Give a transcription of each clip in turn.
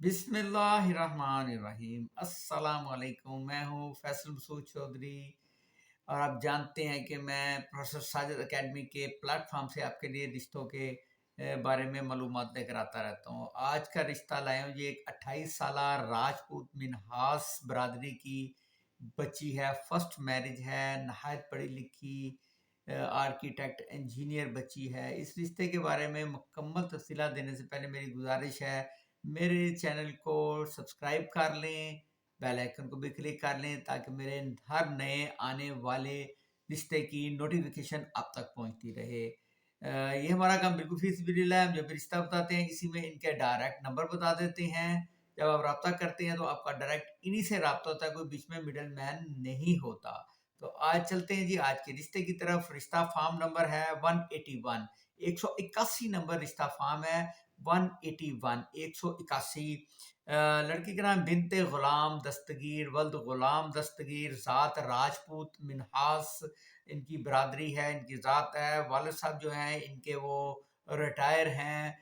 बिस्मिल्लाहिर्रहमानिर्रहीम। अस्सलाम वालेकुम। मैं हूँ फैसल मसूद चौधरी और आप जानते हैं कि मैं प्रोफेसर साजिद एकेडमी के प्लेटफॉर्म से आपके लिए रिश्तों के बारे में मालूमात लेकर आता रहता हूँ। आज का रिश्ता लाया हूँ, ये एक 28 साला राजपूत मिन्हास बरादरी की बच्ची है। फर्स्ट मैरिज है, नहायत पढ़ी लिखी आर्किटेक्ट इंजीनियर बच्ची है। इस रिश्ते के बारे में मुकम्मल तफसीलात देने से पहले मेरी गुजारिश है, मेरे चैनल को सब्सक्राइब कर लें, बेल आइकन को भी क्लिक कर लें ताकि मेरे हर नए आने वाले रिश्ते की नोटिफिकेशन आप तक पहुंचती रहे। ये हमारा काम बिल्कुल फीसिबिलिटी है। हम जब भी रिश्ता बताते हैं किसी में, इनके डायरेक्ट नंबर बता देते हैं। जब आप रब्ता करते हैं तो आपका डायरेक्ट इन्हीं से रब्ता होता है, कोई बीच में मिडल मैन नहीं होता। तो आज चलते हैं जी आज के रिश्ते की तरफ। रिश्ता फार्म नंबर है 181, 181 नंबर रिश्ता फार्म है। 181, 181। लड़की का नाम बिनते गुलाम दस्तगीर, वल्द गुलाम दस्तगीर, ज़ात राजपूत मिन्हास इनकी बरादरी है, इनकी ज़ात है। वालिद साहब जो हैं इनके वो रिटायर हैं,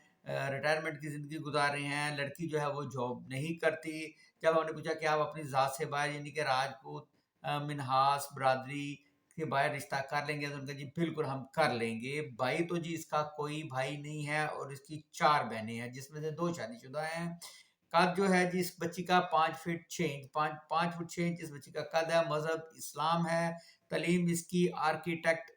रिटायरमेंट की ज़िंदगी गुजार रहे हैं। लड़की जो है वो जॉब नहीं करती। जब हमने पूछा कि आप अपनी ज़ात से बाहर यानी कि राजपूत मिन्हास बरादरी के बाहर रिश्ता कर लेंगे, तो उनका जी बिल्कुल हम कर लेंगे। भाई तो जी इसका कोई भाई नहीं है और इसकी 4 बहनें हैं जिसमें से 2 शादीशुदा हैं। कद जो है जी इस बच्ची का 5 फीट 6 इंच, 5 फुट 6 इंच इस बच्ची का कद है। मजहब इस्लाम है। तालीम इसकी आर्किटेक्ट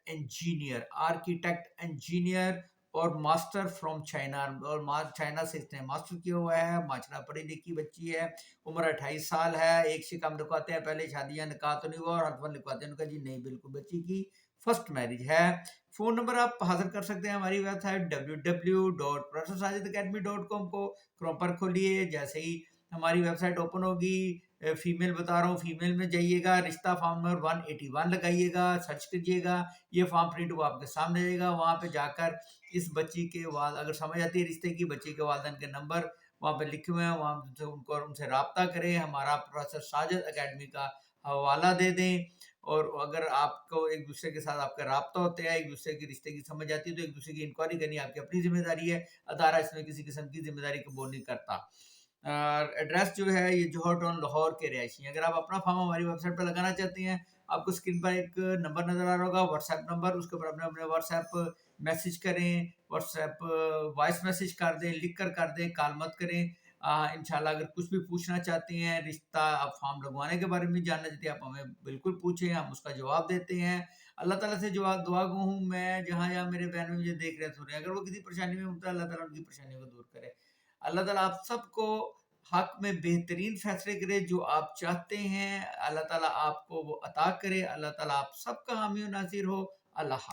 इंजीनियर और मास्टर फ्रॉम चाइना, और चाइना से इसने मास्टर किया हुआ है। माशाल्लाह पढ़ी लिखी बच्ची है। उम्र 28 साल है। एक से कम लिखवाते हैं, पहले शादियां निकाह तो नहीं हुआ और हस्बैंड लिखवाते हैं। उनका जी नहीं, बिल्कुल बच्ची की फर्स्ट मैरिज है। फ़ोन नंबर आप हासिल कर सकते हैं हमारी वेबसाइट www.professorsajidaacademy.com को क्रोम पर खोलिए। जैसे ही हमारी वेबसाइट ओपन होगी, फीमेल बता रहा हूँ, फीमेल में जाइएगा, रिश्ता फॉर्म नंबर 181 लगाइएगा, सर्च कीजिएगा। ये फॉर्म प्रिंट वो आपके सामने आएगा। वहाँ पे जाकर इस बच्ची के वाल अगर समझ आती है रिश्ते की, बच्ची के वालिदैन के नंबर वहाँ पे लिखे हुए हैं, वहाँ से उनसे रब्ता करें। हमारा प्रोफेसर साजिद एकेडमी का हवाला दे दें। और अगर आपको एक दूसरे के साथ आपका रब्ता होता है, एक दूसरे के रिश्ते की समझ आती है, तो एक दूसरे की इंक्वायरी करनी आपकी अपनी जिम्मेदारी है। अदारा इसमें किसी किस्म की जिम्मेदारी कबूल नहीं करता। एड्रेस जो है ये जौहर टाउन लाहौर के रहायशी हैं। अगर आप अपना फॉर्म हमारी वेबसाइट पर लगाना चाहते हैं, आपको स्क्रीन पर एक नंबर नज़र आ रहा होगा, व्हाट्सएप नंबर। उसके ऊपर अपने अपने व्हाट्सएप मैसेज करें, व्हाट्सएप वॉइस मैसेज कर दें, लिख कर दें, कॉल मत करें। इंशाल्लाह अगर कुछ भी पूछना चाहते हैं, रिश्ता आप फॉर्म लगवाने के बारे में जानना चाहते हैं, आप हमें बिल्कुल पूछें, हम उसका जवाब देते हैं। अल्लाह ताला से जवाब दुआ गो हूँ मैं, जहाँ जहाँ मेरे बहन में मुझे देख रहे सुन रहे हैं, अगर वो किसी परेशानी में मुब्तला, अल्लाह ताला उनकी परेशानी को दूर करे। अल्लाह ताला आप सबको हक में बेहतरीन फैसले करे जो आप चाहते हैं। अल्लाह ताला आपको वो अता करे। अल्लाह ताला आप सबका हामी और नासिर हो। अल्लाह हाफ़िज़।